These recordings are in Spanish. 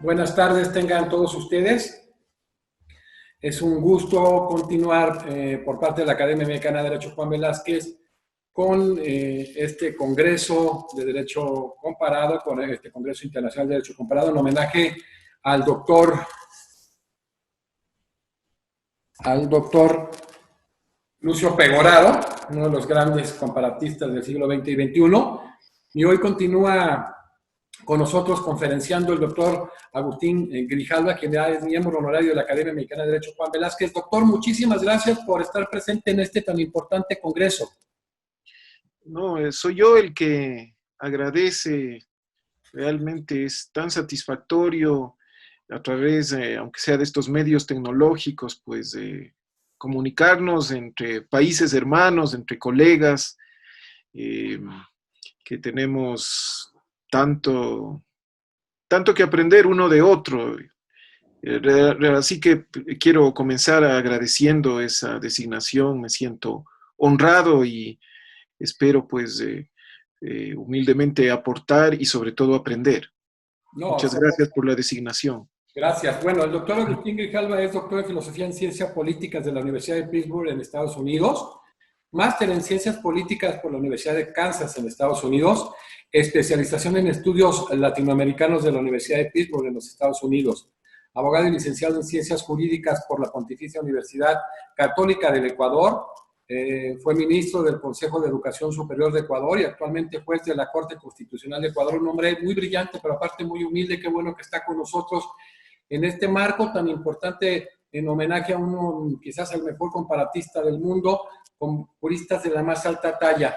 Buenas tardes, tengan todos ustedes. Es un gusto continuar por parte de la Academia Mexicana de Derecho Juan Velázquez con este Congreso de Derecho Comparado, con este Congreso Internacional de Derecho Comparado, en homenaje al doctor Lucio Pegoraro, uno de los grandes comparatistas del siglo XX y XXI. Y hoy continúa con nosotros conferenciando el doctor Agustín Grijalva, quien es miembro honorario de la Academia Mexicana de Derecho Juan Velázquez. Doctor, muchísimas gracias por estar presente en este tan importante congreso. No, soy yo el que agradece. Realmente es tan satisfactorio a través, aunque sea de estos medios tecnológicos, pues comunicarnos entre países hermanos, entre colegas, eh, que tenemos tanto que aprender uno de otro. Así que quiero comenzar agradeciendo esa designación. Me siento honrado y espero pues humildemente aportar y sobre todo aprender. No, Muchas gracias por la designación. gracias. Bueno, el doctor Agustín Grijalva es doctor en Filosofía en Ciencias Políticas de la Universidad de Pittsburgh en Estados Unidos, máster en Ciencias Políticas por la Universidad de Kansas en Estados Unidos, especialización en estudios latinoamericanos de la Universidad de Pittsburgh en los Estados Unidos, abogado y licenciado en Ciencias Jurídicas por la Pontificia Universidad Católica del Ecuador, fue ministro del Consejo de Educación Superior de Ecuador y actualmente juez de la Corte Constitucional de Ecuador, un hombre muy brillante, pero aparte muy humilde. Qué bueno que está con nosotros en este marco tan importante, en homenaje a uno, quizás el mejor comparatista del mundo, con juristas de la más alta talla.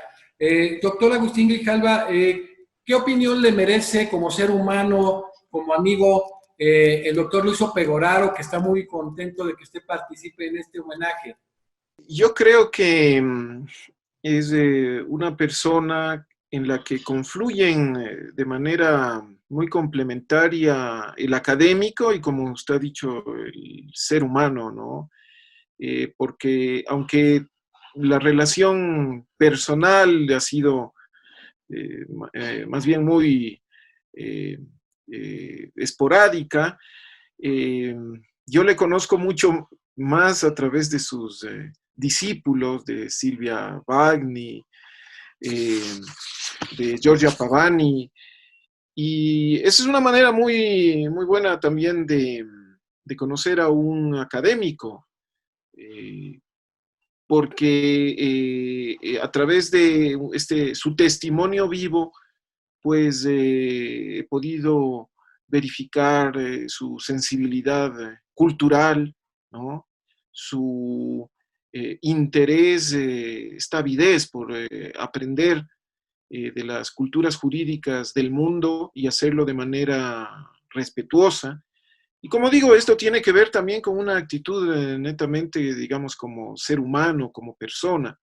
Doctor Agustín Grijalva, ¿qué opinión le merece como ser humano, como amigo, el doctor Lucio Pegoraro, que está muy contento de que usted participe en este homenaje? Yo creo que es una persona en la que confluyen de manera muy complementaria el académico y, como usted ha dicho, el ser humano, ¿no? Porque aunque la relación personal ha sido más bien muy eh, esporádica, eh, yo le conozco mucho más a través de sus discípulos, de Silvia Bagni, eh, de Giorgia Pavani, y esa es una manera muy buena también de conocer a un académico, eh, porque a través de su testimonio vivo, pues he podido verificar su sensibilidad cultural, ¿no? Su interés, esta avidez por aprender de las culturas jurídicas del mundo y hacerlo de manera respetuosa. Y como digo, esto tiene que ver también con una actitud netamente, digamos, como ser humano, como persona.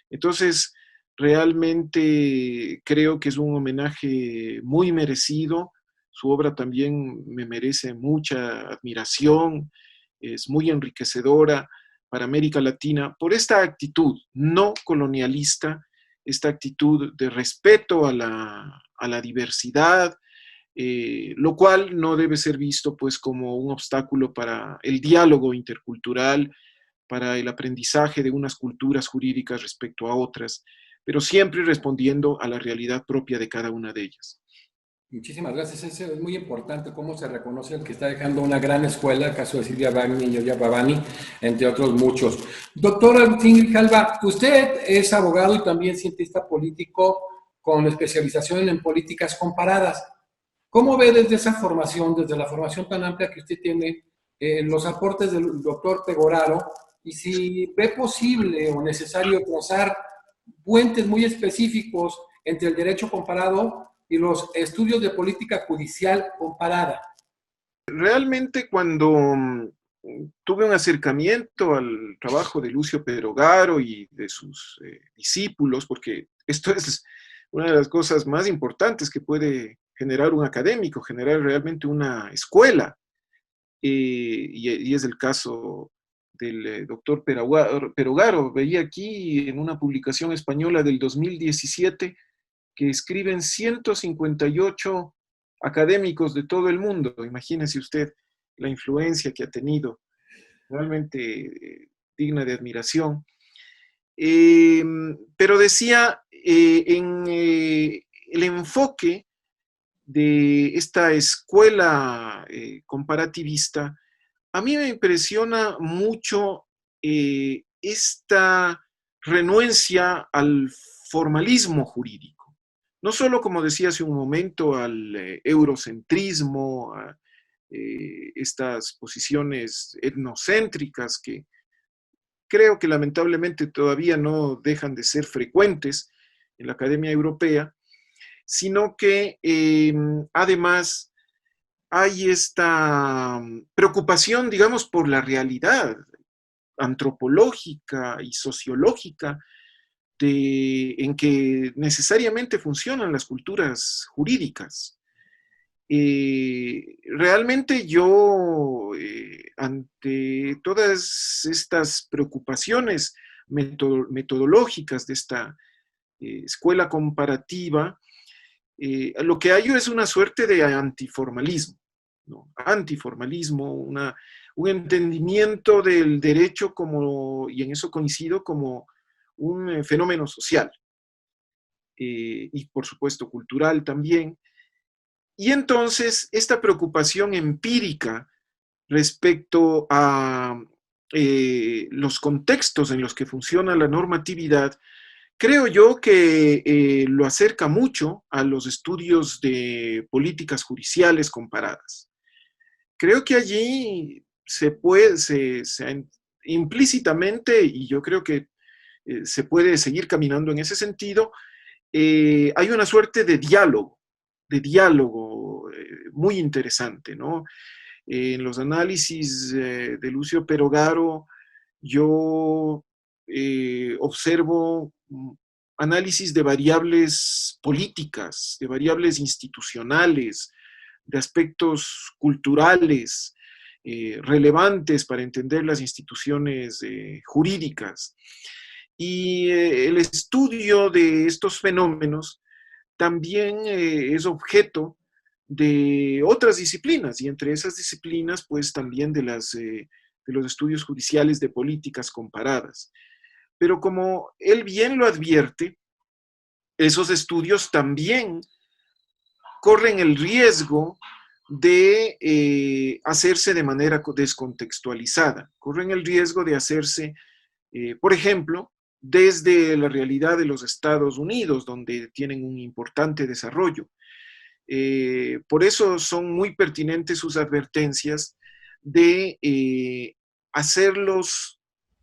Entonces, realmente creo que es un homenaje muy merecido. Su obra también me merece mucha admiración, es muy enriquecedora para América Latina por esta actitud no colonialista, esta actitud de respeto a la diversidad, lo cual no debe ser visto pues como un obstáculo para el diálogo intercultural, para el aprendizaje de unas culturas jurídicas respecto a otras, pero siempre respondiendo a la realidad propia de cada una de ellas. Muchísimas gracias. Eso es muy importante, cómo se reconoce el que está dejando una gran escuela, el caso de Silvia Bagni y Giorgia Pavani, entre otros muchos. Doctor Agustín Grijalva, usted es abogado y también cientista político con especialización en políticas comparadas. ¿Cómo ve desde esa formación, desde la formación tan amplia que usted tiene, los aportes del doctor Pegoraro y si ve posible o necesario trazar puentes muy específicos entre el derecho comparado y los estudios de política judicial comparada? Realmente cuando tuve un acercamiento al trabajo de Lucio Perogaro y de sus discípulos, porque esto es una de las cosas más importantes que puede generar un académico, generar realmente una escuela, y es el caso del doctor Perogaro. Veía aquí en una publicación española del 2017 que escriben 158 académicos de todo el mundo. Imagínese usted la influencia que ha tenido, realmente digna de admiración. Pero decía, el enfoque de esta escuela comparativista, a mí me impresiona mucho esta renuencia al formalismo jurídico. No solo, como decía hace un momento, al eurocentrismo, a estas posiciones etnocéntricas que creo que lamentablemente todavía no dejan de ser frecuentes en la Academia Europea, sino que además hay esta preocupación, digamos, por la realidad antropológica y sociológica en que necesariamente funcionan las culturas jurídicas. Realmente yo, ante todas estas preocupaciones metodológicas de esta escuela comparativa, lo que hay es una suerte de antiformalismo, ¿no? Antiformalismo, un entendimiento del derecho como, y en eso coincido, como un fenómeno social y por supuesto cultural también. Y entonces esta preocupación empírica respecto a los contextos en los que funciona la normatividad, creo yo que lo acerca mucho a los estudios de políticas judiciales comparadas. Creo que allí se puede, implícitamente, y yo creo que se puede seguir caminando en ese sentido, hay una suerte de diálogo muy interesante, ¿no? En los análisis de Lucio Perogaro, yo observo análisis de variables políticas, de variables institucionales, de aspectos culturales relevantes para entender las instituciones jurídicas. Y el estudio de estos fenómenos también es objeto de otras disciplinas, y entre esas disciplinas, pues también de los estudios judiciales de políticas comparadas. Pero como él bien lo advierte, esos estudios también corren el riesgo de hacerse de manera descontextualizada, corren el riesgo de hacerse, por ejemplo, desde la realidad de los Estados Unidos, donde tienen un importante desarrollo. Por eso son muy pertinentes sus advertencias de hacerlos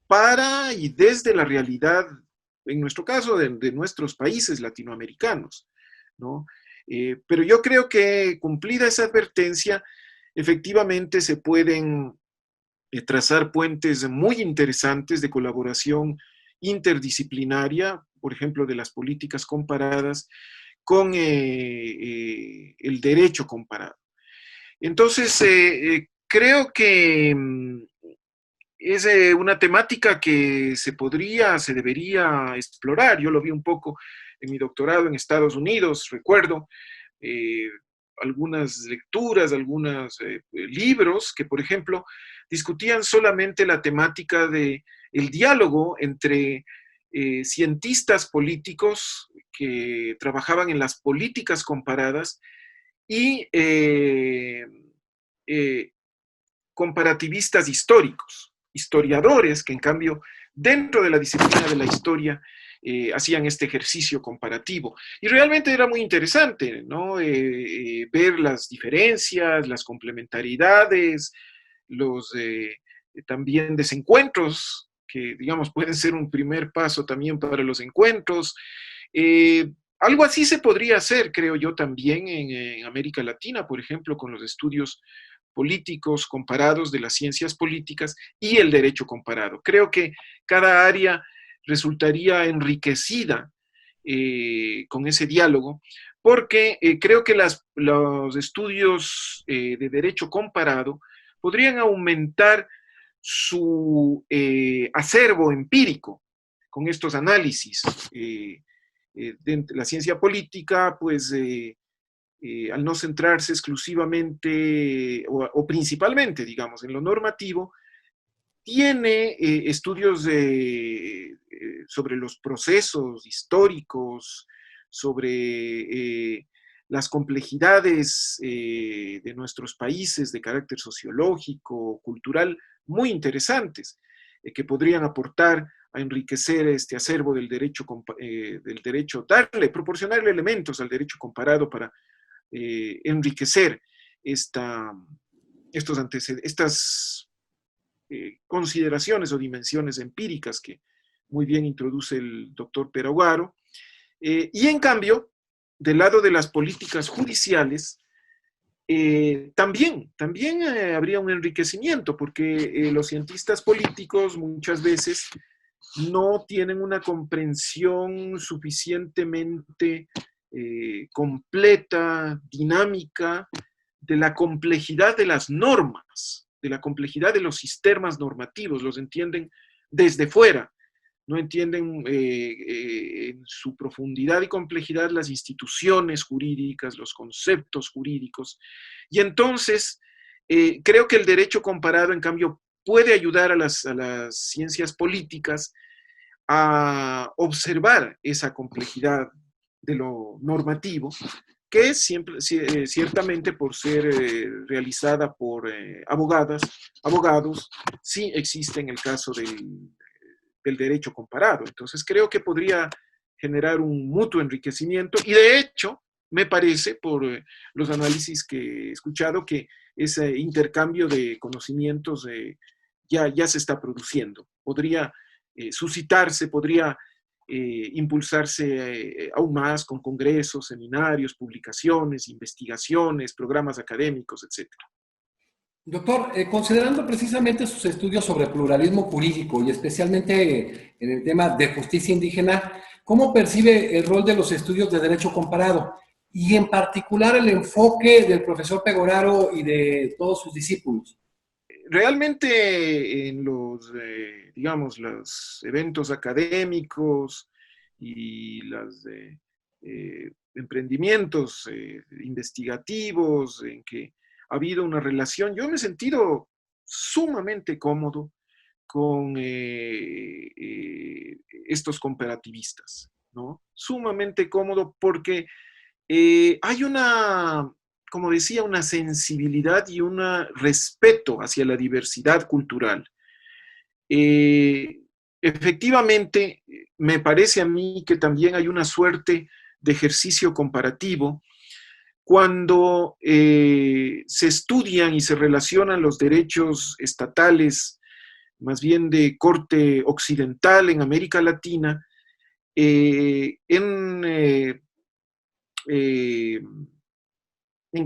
para y desde la realidad, en nuestro caso, de nuestros países latinoamericanos, ¿no? Pero yo creo que cumplida esa advertencia, efectivamente se pueden trazar puentes muy interesantes de colaboración interdisciplinaria, por ejemplo, de las políticas comparadas con el derecho comparado. Entonces, creo que es una temática que se debería explorar. Yo lo vi un poco en mi doctorado en Estados Unidos, recuerdo eh, algunas lecturas, algunos libros que, por ejemplo, discutían solamente la temática del diálogo entre cientistas políticos que trabajaban en las políticas comparadas y eh, comparativistas históricos, historiadores que en cambio dentro de la disciplina de la historia hacían este ejercicio comparativo. Y realmente era muy interesante, ¿no? Ver las diferencias, las complementariedades, los también desencuentros, que digamos pueden ser un primer paso también para los encuentros. Algo así se podría hacer, creo yo, también en América Latina, por ejemplo, con los estudios políticos comparados de las ciencias políticas y el derecho comparado. Creo que cada área resultaría enriquecida con ese diálogo, porque creo que los estudios de derecho comparado podrían aumentar su acervo empírico con estos análisis. De la ciencia política, pues al no centrarse exclusivamente o principalmente, digamos, en lo normativo, tiene estudios sobre los procesos históricos, sobre las complejidades de nuestros países de carácter sociológico, cultural, muy interesantes, que podrían aportar a enriquecer este acervo del derecho, proporcionarle elementos al derecho comparado para enriquecer estas consideraciones o dimensiones empíricas que muy bien introduce el doctor Peroguaro. Y en cambio, del lado de las políticas judiciales, también habría un enriquecimiento, porque los cientistas políticos muchas veces no tienen una comprensión suficientemente completa, dinámica, de la complejidad de las normas, de la complejidad de los sistemas normativos, los entienden desde fuera, no entienden en su profundidad y complejidad las instituciones jurídicas, los conceptos jurídicos, y entonces creo que el derecho comparado, en cambio, puede ayudar a las ciencias políticas a observar esa complejidad de lo normativo, que es ciertamente por ser realizada por abogados, sí existe en el caso del derecho comparado. Entonces creo que podría generar un mutuo enriquecimiento y de hecho me parece, por los análisis que he escuchado, que ese intercambio de conocimientos ya se está produciendo. Podría suscitarse, podría impulsarse aún más con congresos, seminarios, publicaciones, investigaciones, programas académicos, etc. Doctor, considerando precisamente sus estudios sobre pluralismo jurídico y especialmente en el tema de justicia indígena, ¿cómo percibe el rol de los estudios de derecho comparado? Y en particular el enfoque del profesor Pegoraro y de todos sus discípulos. Realmente en digamos, los eventos académicos y los emprendimientos investigativos en que ha habido una relación, yo me he sentido sumamente cómodo con estos comparativistas, ¿no? Sumamente cómodo porque hay una, como decía, una sensibilidad y un respeto hacia la diversidad cultural. Efectivamente, me parece a mí que también hay una suerte de ejercicio comparativo cuando se estudian y se relacionan los derechos estatales, más bien de corte occidental en América Latina, en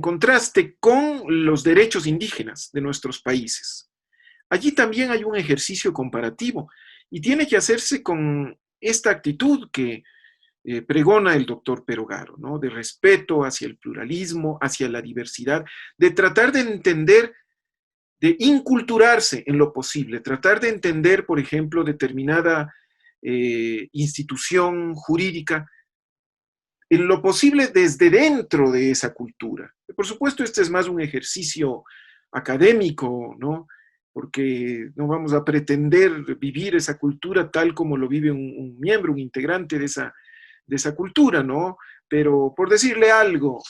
contraste con los derechos indígenas de nuestros países. Allí también hay un ejercicio comparativo y tiene que hacerse con esta actitud que pregona el doctor Perogaro, ¿no? De respeto hacia el pluralismo, hacia la diversidad, de tratar de entender, de inculturarse en lo posible, tratar de entender, por ejemplo, determinada institución jurídica en lo posible desde dentro de esa cultura. Por supuesto, este es más un ejercicio académico, ¿no? Porque no vamos a pretender vivir esa cultura tal como lo vive un miembro, un integrante de esa cultura, ¿no? Pero por decirle algo,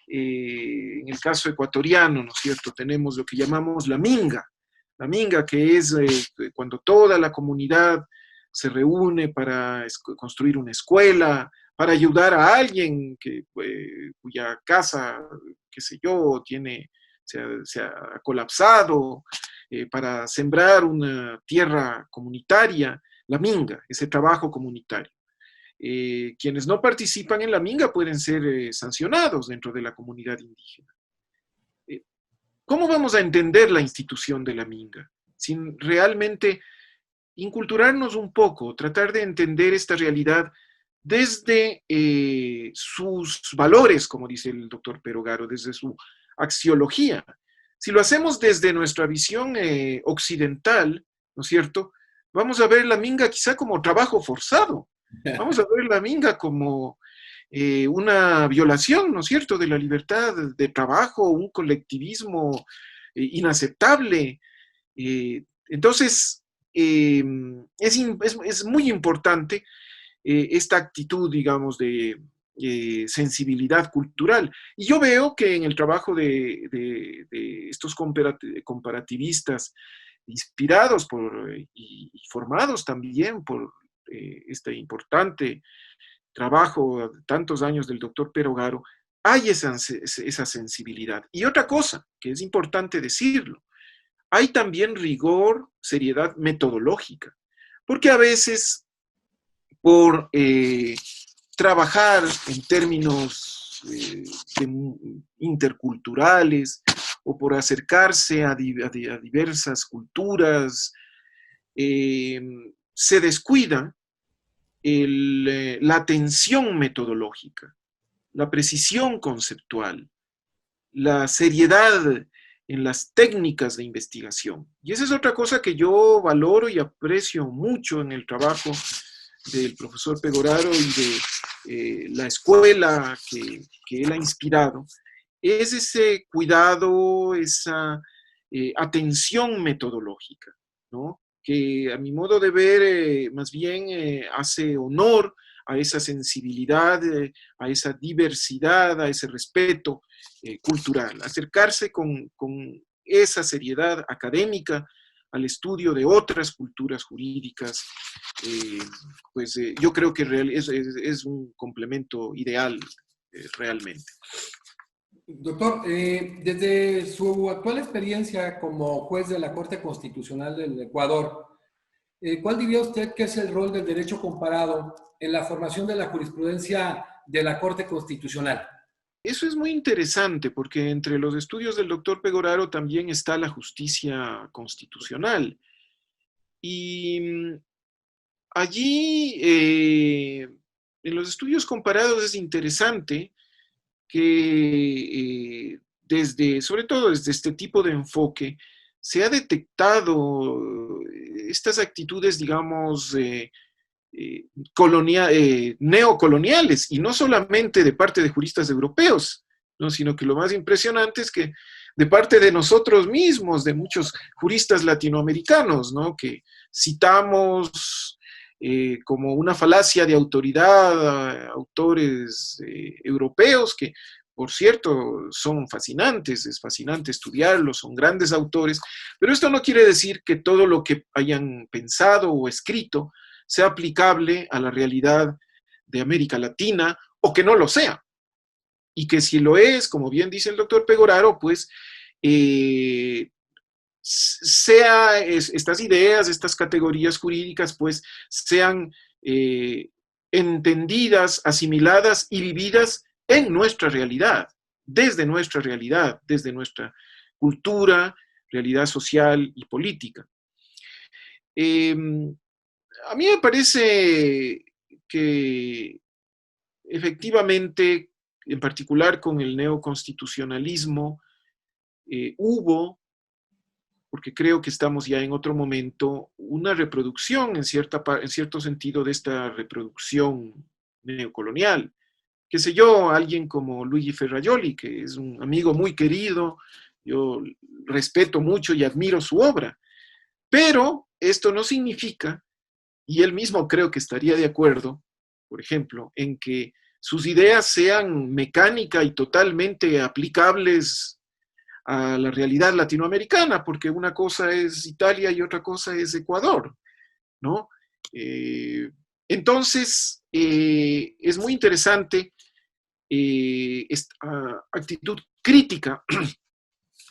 en el caso ecuatoriano, ¿no es cierto? Tenemos lo que llamamos la minga que es cuando toda la comunidad se reúne para construir una escuela, para ayudar a alguien cuya casa, qué sé yo, se ha colapsado, para sembrar una tierra comunitaria, la minga, ese trabajo comunitario. Quienes no participan en la minga pueden ser sancionados dentro de la comunidad indígena. ¿Cómo vamos a entender la institución de la minga? Sin realmente inculturarnos un poco, tratar de entender esta realidad desde sus valores, como dice el doctor Perogaro, desde su axiología. Si lo hacemos desde nuestra visión occidental, ¿no es cierto? Vamos a ver la minga quizá como trabajo forzado. Vamos a ver la minga como una violación, ¿no es cierto?, de la libertad de trabajo, un colectivismo inaceptable. Entonces, es muy importante esta actitud, digamos, de sensibilidad cultural. Y yo veo que en el trabajo de estos comparativistas inspirados y formados también por este importante trabajo, tantos años del doctor Perogaro, hay esa sensibilidad. Y otra cosa, que es importante decirlo, hay también rigor, seriedad metodológica, porque a veces por trabajar en términos interculturales o por acercarse a diversas culturas, se descuida la atención metodológica, la precisión conceptual, la seriedad en las técnicas de investigación. Y esa es otra cosa que yo valoro y aprecio mucho en el trabajo del profesor Pegoraro y de la escuela que él ha inspirado, es ese cuidado, esa atención metodológica, ¿no? Que a mi modo de ver más bien hace honor a esa sensibilidad, a esa diversidad, a ese respeto cultural, acercarse con esa seriedad académica al estudio de otras culturas jurídicas, yo creo que es un complemento ideal realmente. Doctor, desde su actual experiencia como juez de la Corte Constitucional del Ecuador, ¿cuál diría usted que es el rol del derecho comparado en la formación de la jurisprudencia de la Corte Constitucional? Eso es muy interesante porque entre los estudios del doctor Pegoraro también está la justicia constitucional. Y allí, en los estudios comparados es interesante que sobre todo desde este tipo de enfoque, se ha detectado estas actitudes, digamos, neocoloniales, y no solamente de parte de juristas europeos, ¿no? Sino que lo más impresionante es que de parte de nosotros mismos, de muchos juristas latinoamericanos, ¿no? Que citamos como una falacia de autoridad a autores europeos que, por cierto, son fascinantes, es fascinante estudiarlos, son grandes autores, pero esto no quiere decir que todo lo que hayan pensado o escrito sea aplicable a la realidad de América Latina o que no lo sea. Y que si lo es, como bien dice el doctor Pegoraro, pues estas ideas, estas categorías jurídicas, pues sean entendidas, asimiladas y vividas en nuestra realidad, desde nuestra cultura, realidad social y política. A mí me parece que efectivamente, en particular con el neoconstitucionalismo, hubo, porque creo que estamos ya en otro momento, una reproducción en cierto sentido de esta reproducción neocolonial. Qué sé yo, alguien como Luigi Ferrajoli, que es un amigo muy querido, yo respeto mucho y admiro su obra, pero esto no significa, y él mismo creo que estaría de acuerdo, por ejemplo, en que sus ideas sean mecánica y totalmente aplicables a la realidad latinoamericana, porque una cosa es Italia y otra cosa es Ecuador, ¿no? Entonces, es muy interesante esta actitud crítica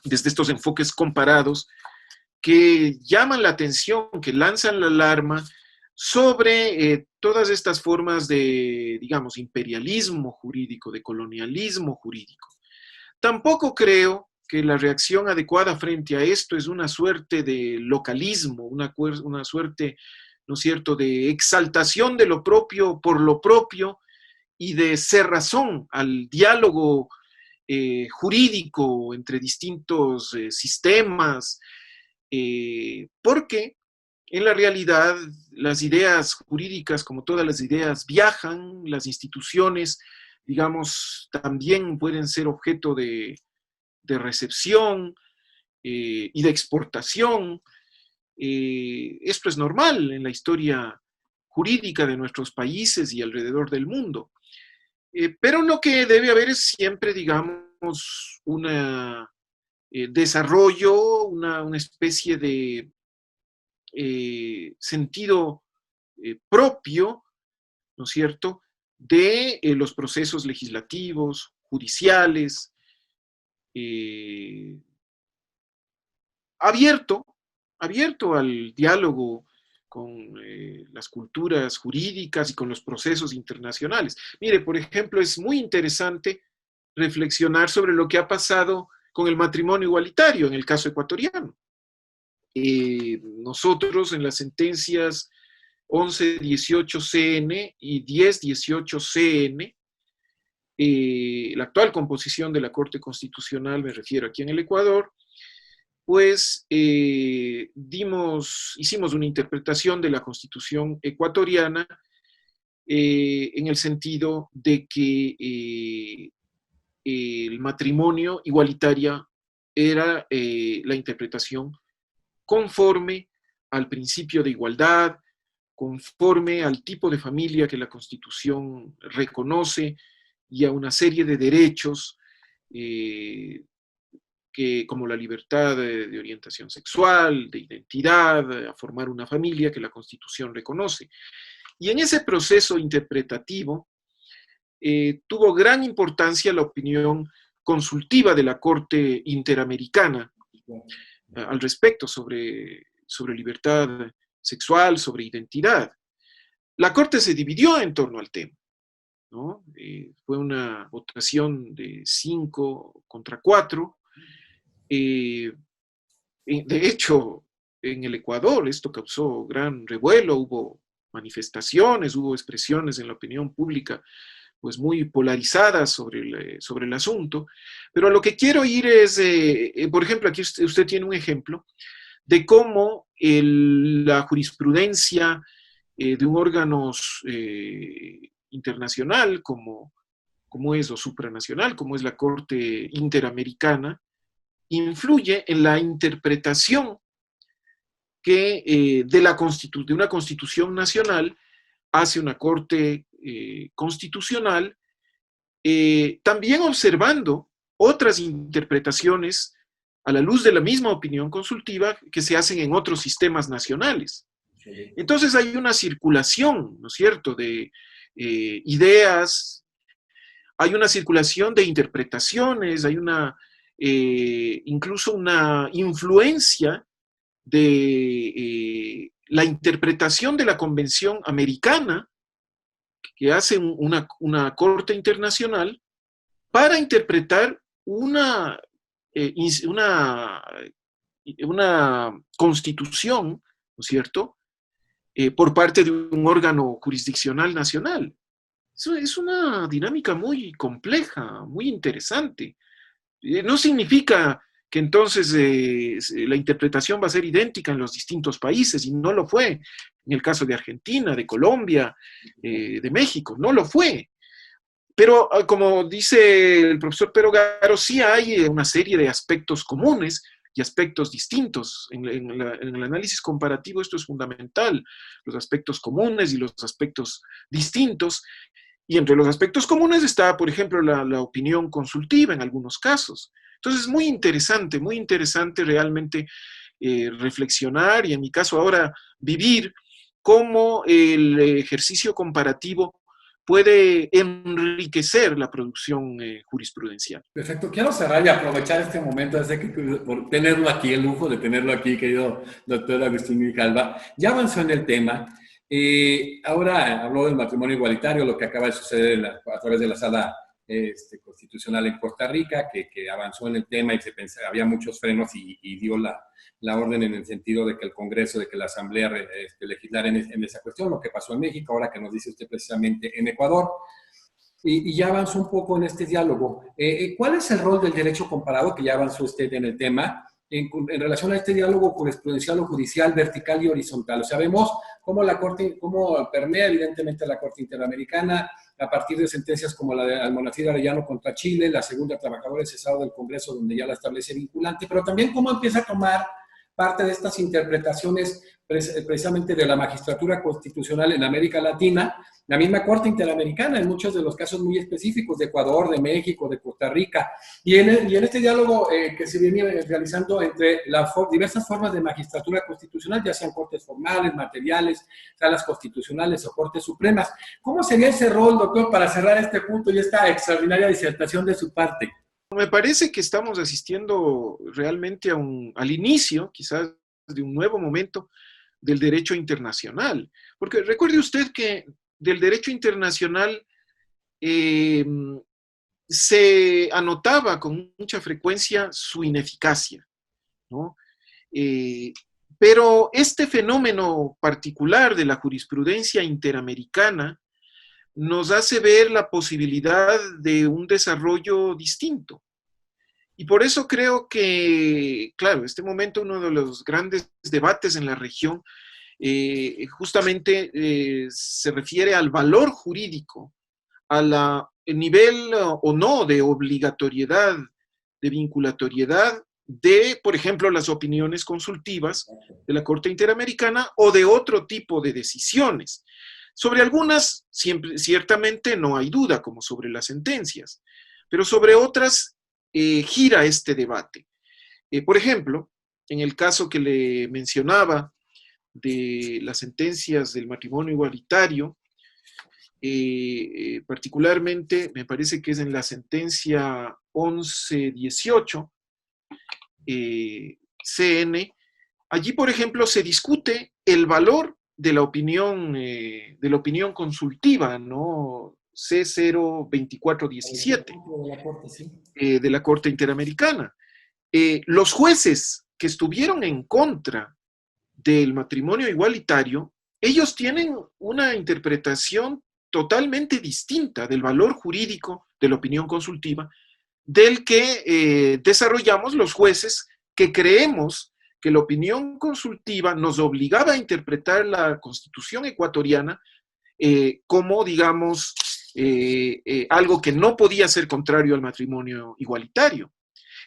desde estos enfoques comparados que llaman la atención, que lanzan la alarma sobre todas estas formas de, digamos, imperialismo jurídico, de colonialismo jurídico. Tampoco creo que la reacción adecuada frente a esto es una suerte de localismo, una suerte, ¿no es cierto?, de exaltación de lo propio por lo propio y de cerrazón al diálogo jurídico entre distintos sistemas, porque en la realidad las ideas jurídicas, como todas las ideas, viajan, las instituciones digamos, también pueden ser objeto de recepción y de exportación. Esto es normal en la historia jurídica de nuestros países y alrededor del mundo. Pero lo que debe haber es siempre, digamos, un desarrollo, una especie de sentido propio, ¿no es cierto?, de los procesos legislativos, judiciales, abierto, abierto al diálogo con las culturas jurídicas y con los procesos internacionales. Mire, por ejemplo, es muy interesante reflexionar sobre lo que ha pasado con el matrimonio igualitario en el caso ecuatoriano. Nosotros en las sentencias 1118 CN y 1018 CN, la actual composición de la Corte Constitucional, me refiero aquí en el Ecuador, pues hicimos una interpretación de la Constitución ecuatoriana en el sentido de que el matrimonio igualitario era la interpretación conforme al principio de igualdad, conforme al tipo de familia que la Constitución reconoce y a una serie de derechos como la libertad de orientación sexual, de identidad, a formar una familia que la Constitución reconoce. Y en ese proceso interpretativo tuvo gran importancia la opinión consultiva de la Corte Interamericana al respecto sobre libertad sexual, sobre identidad. La Corte se dividió en torno al tema, ¿no? Fue una votación de 5 contra 4. De hecho, en el Ecuador esto causó gran revuelo, hubo manifestaciones, hubo expresiones en la opinión pública pues muy polarizadas sobre el asunto, pero a lo que quiero ir es, por ejemplo, aquí usted tiene un ejemplo de cómo la jurisprudencia de un órgano internacional como es, o supranacional, como es la Corte Interamericana, influye en la interpretación que de una constitución nacional hace una Corte constitucional, también observando otras interpretaciones a la luz de la misma opinión consultiva que se hacen en otros sistemas nacionales. Entonces hay una circulación, ¿no es cierto?, de ideas, hay una circulación de interpretaciones, hay incluso una influencia de la interpretación de la Convención Americana que hace una corte internacional para interpretar una constitución, ¿no es cierto?, por parte de un órgano jurisdiccional nacional. Eso es una dinámica muy compleja, muy interesante. No significa que entonces la interpretación va a ser idéntica en los distintos países, y no lo fue en el caso de Argentina, de Colombia, de México, no lo fue. Pero como dice el profesor Perogaro, sí hay una serie de aspectos comunes y aspectos distintos. En el análisis comparativo esto es fundamental, los aspectos comunes y los aspectos distintos. Y entre los aspectos comunes está, por ejemplo, la opinión consultiva en algunos casos. Entonces es muy interesante realmente reflexionar y en mi caso ahora vivir cómo el ejercicio comparativo puede enriquecer la producción jurisprudencial. Perfecto. Quiero cerrar y aprovechar este momento por tenerlo aquí, el lujo de tenerlo aquí, querido doctor Agustín Grijalva. Ya avanzó en el tema. Ahora habló del matrimonio igualitario, lo que acaba de suceder a través de la sala constitucional en Costa Rica, que avanzó en el tema y había muchos frenos y dio la orden en el sentido de que el Congreso, de que la Asamblea legislara en esa cuestión, lo que pasó en México, ahora que nos dice usted precisamente en Ecuador. Y ya avanzó un poco en este diálogo. ¿Cuál es el rol del derecho comparado, que ya avanzó usted en el tema, en relación a este diálogo jurisprudencial o judicial, vertical y horizontal? O sea, vemos cómo cómo permea evidentemente la Corte Interamericana a partir de sentencias como la de Almonacid Arellano contra Chile, la segunda Trabajadores cesado del Congreso, donde ya la establece vinculante, pero también cómo empieza a tomar parte de estas interpretaciones precisamente de la magistratura constitucional en América Latina, la misma Corte Interamericana, en muchos de los casos muy específicos de Ecuador, de México, de Costa Rica, y en este diálogo que se viene realizando entre las diversas formas de magistratura constitucional, ya sean cortes formales, materiales, salas constitucionales o cortes supremas. ¿Cómo sería ese rol, doctor, para cerrar este punto y esta extraordinaria disertación de su parte? Me parece que estamos asistiendo realmente al inicio, quizás, de un nuevo momento del derecho internacional. Porque recuerde usted que del derecho internacional se anotaba con mucha frecuencia su ineficacia, ¿no? Pero este fenómeno particular de la jurisprudencia interamericana nos hace ver la posibilidad de un desarrollo distinto. Y por eso creo que, claro, en este momento uno de los grandes debates en la región justamente se refiere al valor jurídico, al nivel o no de obligatoriedad, de vinculatoriedad de, por ejemplo, las opiniones consultivas de la Corte Interamericana o de otro tipo de decisiones. Sobre algunas, ciertamente no hay duda, como sobre las sentencias, pero sobre otras gira este debate. Por ejemplo, en el caso que le mencionaba de las sentencias del matrimonio igualitario, particularmente me parece que es en la sentencia 1118 CN, allí por ejemplo se discute el valor de la opinión consultiva, ¿no? C02417 de la Corte Interamericana. Los jueces que estuvieron en contra del matrimonio igualitario, ellos tienen una interpretación totalmente distinta del valor jurídico de la opinión consultiva del que desarrollamos los jueces que creemos que la opinión consultiva nos obligaba a interpretar la Constitución ecuatoriana como, digamos, algo que no podía ser contrario al matrimonio igualitario.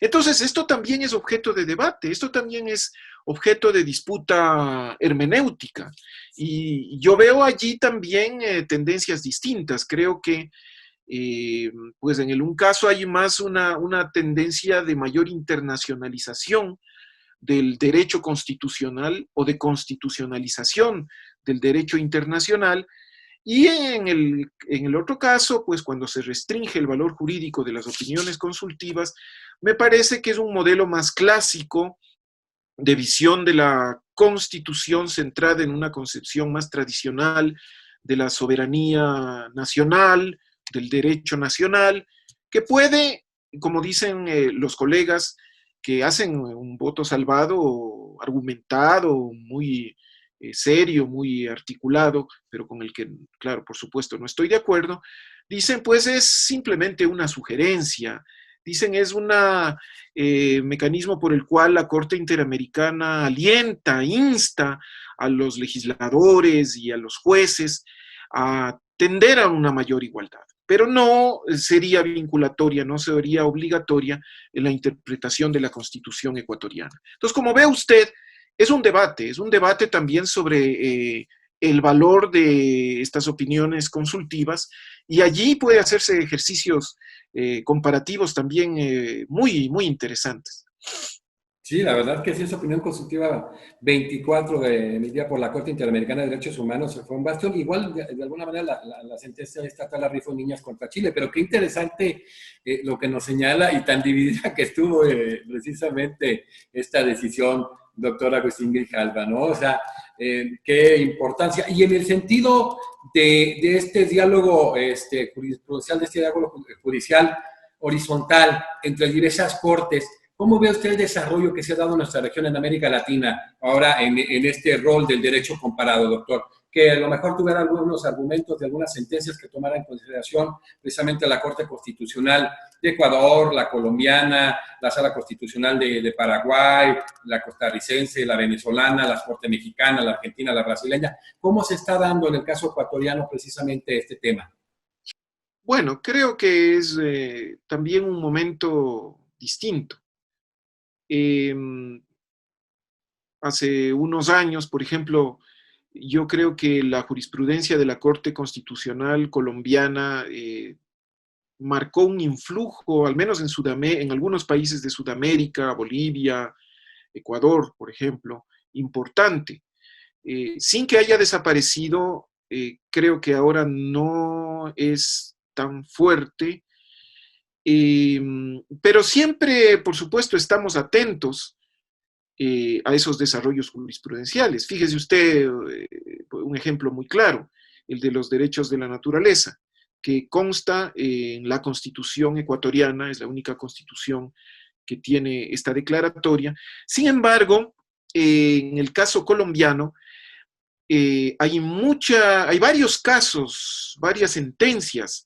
Entonces, esto también es objeto de debate, esto también es objeto de disputa hermenéutica. Y yo veo allí también tendencias distintas. Creo que, pues en un caso hay más una tendencia de mayor internacionalización del derecho constitucional o de constitucionalización del derecho internacional. Y en el otro caso, pues cuando se restringe el valor jurídico de las opiniones consultivas, me parece que es un modelo más clásico de visión de la Constitución centrada en una concepción más tradicional de la soberanía nacional, del derecho nacional, que puede, como dicen los colegas que hacen un voto salvado, argumentado, muy serio, muy articulado, pero con el que, claro, por supuesto, no estoy de acuerdo, dicen, pues es simplemente una sugerencia, dicen es un mecanismo por el cual la Corte Interamericana alienta, insta a los legisladores y a los jueces a tender a una mayor igualdad, pero no sería vinculatoria, no sería obligatoria en la interpretación de la Constitución ecuatoriana. Entonces, como ve usted, es un debate también sobre el valor de estas opiniones consultivas y allí puede hacerse ejercicios comparativos también muy, muy interesantes. Sí, la verdad que sí, esa opinión consultiva 24 emitida por la Corte Interamericana de Derechos Humanos fue un bastión. Igual, de alguna manera, la sentencia estatal la rifó Niñas contra Chile, pero qué interesante lo que nos señala y tan dividida que estuvo precisamente esta decisión, doctora Agustín Grijalva, ¿no? O sea, qué importancia. Y en el sentido de este diálogo jurisprudencial, de este diálogo judicial horizontal entre diversas cortes, ¿cómo ve usted el desarrollo que se ha dado en nuestra región en América Latina ahora en este rol del derecho comparado, doctor? Que a lo mejor tuviera algunos argumentos de algunas sentencias que tomara en consideración precisamente la Corte Constitucional de Ecuador, la colombiana, la Sala Constitucional de Paraguay, la costarricense, la venezolana, la Corte Mexicana, la Argentina, la brasileña. ¿Cómo se está dando en el caso ecuatoriano precisamente este tema? Bueno, creo que es también un momento distinto. Em, Hace unos años, por ejemplo, yo creo que la jurisprudencia de la Corte Constitucional colombiana marcó un influjo, al menos en algunos países de Sudamérica, Bolivia, Ecuador, por ejemplo, importante. Sin que haya desaparecido, creo que ahora no es tan fuerte, pero siempre, por supuesto, estamos atentos a esos desarrollos jurisprudenciales. Fíjese usted un ejemplo muy claro, el de los derechos de la naturaleza, que consta en la Constitución ecuatoriana, es la única constitución que tiene esta declaratoria. Sin embargo, en el caso colombiano, hay varios casos, varias sentencias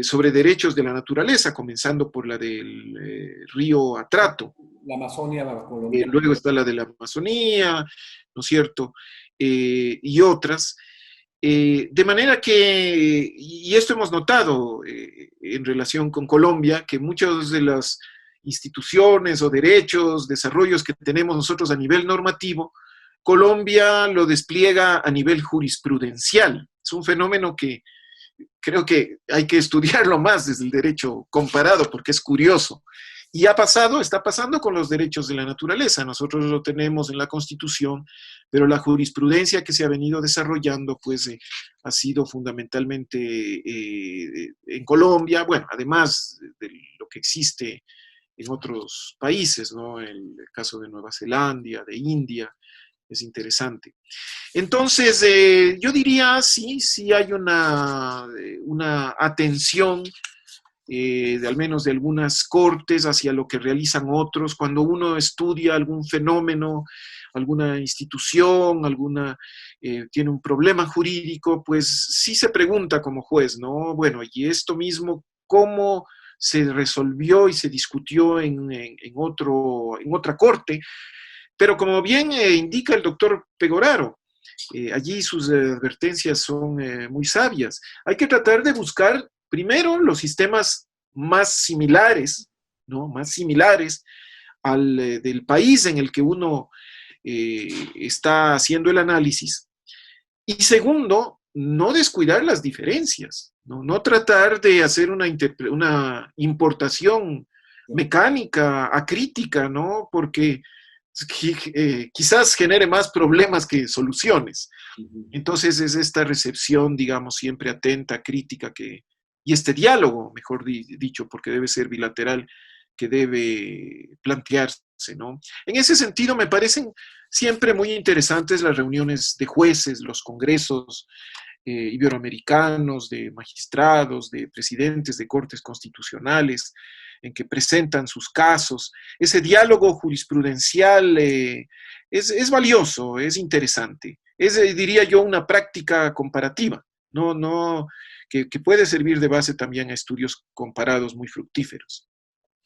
sobre derechos de la naturaleza, comenzando por la del río Atrato. La Amazonia colombiana. Luego está la de la Amazonía, ¿no es cierto? Y otras. De manera que, y esto hemos notado en relación con Colombia, que muchas de las instituciones o derechos, desarrollos que tenemos nosotros a nivel normativo, Colombia lo despliega a nivel jurisprudencial. Es un fenómeno que creo que hay que estudiarlo más desde el derecho comparado, porque es curioso. Y está pasando con los derechos de la naturaleza. Nosotros lo tenemos en la Constitución, pero la jurisprudencia que se ha venido desarrollando, pues, ha sido fundamentalmente en Colombia, bueno, además de lo que existe en otros países, ¿no? El caso de Nueva Zelanda, de India, es interesante. Entonces, yo diría, sí hay una atención al menos de algunas cortes hacia lo que realizan otros. Cuando uno estudia algún fenómeno, alguna institución, tiene un problema jurídico, pues sí se pregunta como juez, ¿no? Bueno, y esto mismo, ¿cómo se resolvió y se discutió en otra corte? Pero como bien indica el doctor Pegoraro, allí sus advertencias son muy sabias. Hay que tratar de buscar primero los sistemas más similares, ¿no? Más similares del país en el que uno está haciendo el análisis. Y segundo, no descuidar las diferencias, no tratar de hacer una importación mecánica, acrítica, ¿no? Porque quizás genere más problemas que soluciones. Entonces es esta recepción, digamos, siempre atenta, crítica, y este diálogo, mejor dicho, porque debe ser bilateral, que debe plantearse, ¿no? En ese sentido, me parecen siempre muy interesantes las reuniones de jueces, los congresos iberoamericanos, de magistrados, de presidentes de cortes constitucionales, en que presentan sus casos. Ese diálogo jurisprudencial es valioso, es interesante. Es, diría yo, una práctica comparativa, que puede servir de base también a estudios comparados muy fructíferos.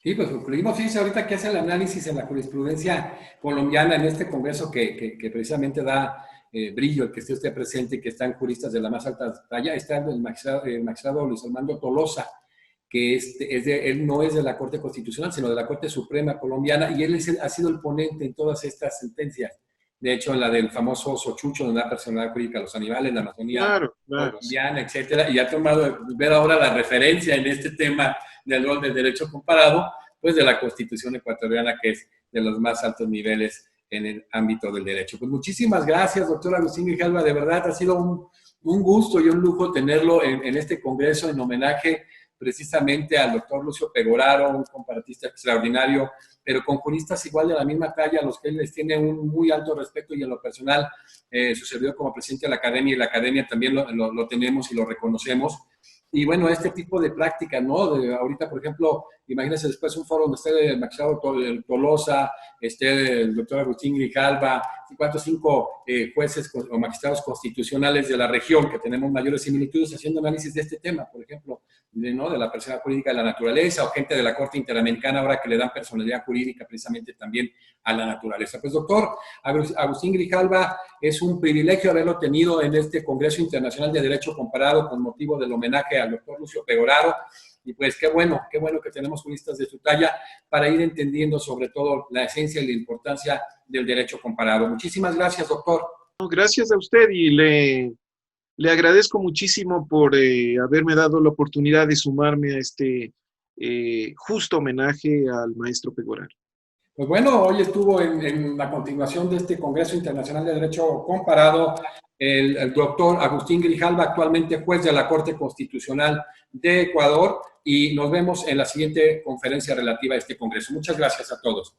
Sí, pues concluimos, fíjense ahorita que hace el análisis en la jurisprudencia colombiana en este congreso que precisamente da brillo el que esté usted presente y que están juristas de la más alta talla. Está el magistrado Luis Armando Tolosa, que él no es de la Corte Constitucional, sino de la Corte Suprema colombiana, y él ha sido el ponente en todas estas sentencias. De hecho, en la del famoso Sochucho, donde da personalidad jurídica a los animales, la Amazonía colombiana, etcétera, y ha tomado, ver ahora la referencia en este tema del rol del derecho comparado, pues de la Constitución ecuatoriana, que es de los más altos niveles en el ámbito del derecho. Pues muchísimas gracias, doctor Agustín Grijalva, de verdad ha sido un gusto y un lujo tenerlo en este congreso en homenaje precisamente al doctor Lucio Pegoraro, un comparatista extraordinario, pero con juristas igual de la misma talla, a los que él les tiene un muy alto respeto, y en lo personal, su servidor como presidente de la academia, y la academia también lo tenemos y lo reconocemos. Y bueno, este tipo de prácticas, ¿no? Ahorita, por ejemplo, imagínense después un foro donde esté el magistrado Tolosa, esté el doctor Agustín Grijalva, 4 o 5 jueces o magistrados constitucionales de la región que tenemos mayores similitudes haciendo análisis de este tema, por ejemplo, de la persona jurídica de la naturaleza, o gente de la Corte Interamericana ahora que le dan personalidad jurídica precisamente también a la naturaleza. Pues doctor Agustín Grijalva, es un privilegio haberlo tenido en este Congreso Internacional de Derecho Comparado con motivo del homenaje al doctor Lucio Pegoraro. Y pues qué bueno que tenemos juristas de su talla para ir entendiendo sobre todo la esencia y la importancia del derecho comparado. Muchísimas gracias, doctor. No, gracias a usted y le agradezco muchísimo por haberme dado la oportunidad de sumarme a este justo homenaje al maestro Pegoraro. Pues bueno, hoy estuvo en la continuación de este Congreso Internacional de Derecho Comparado el doctor Agustín Grijalva, actualmente juez de la Corte Constitucional de Ecuador, y nos vemos en la siguiente conferencia relativa a este Congreso. Muchas gracias a todos.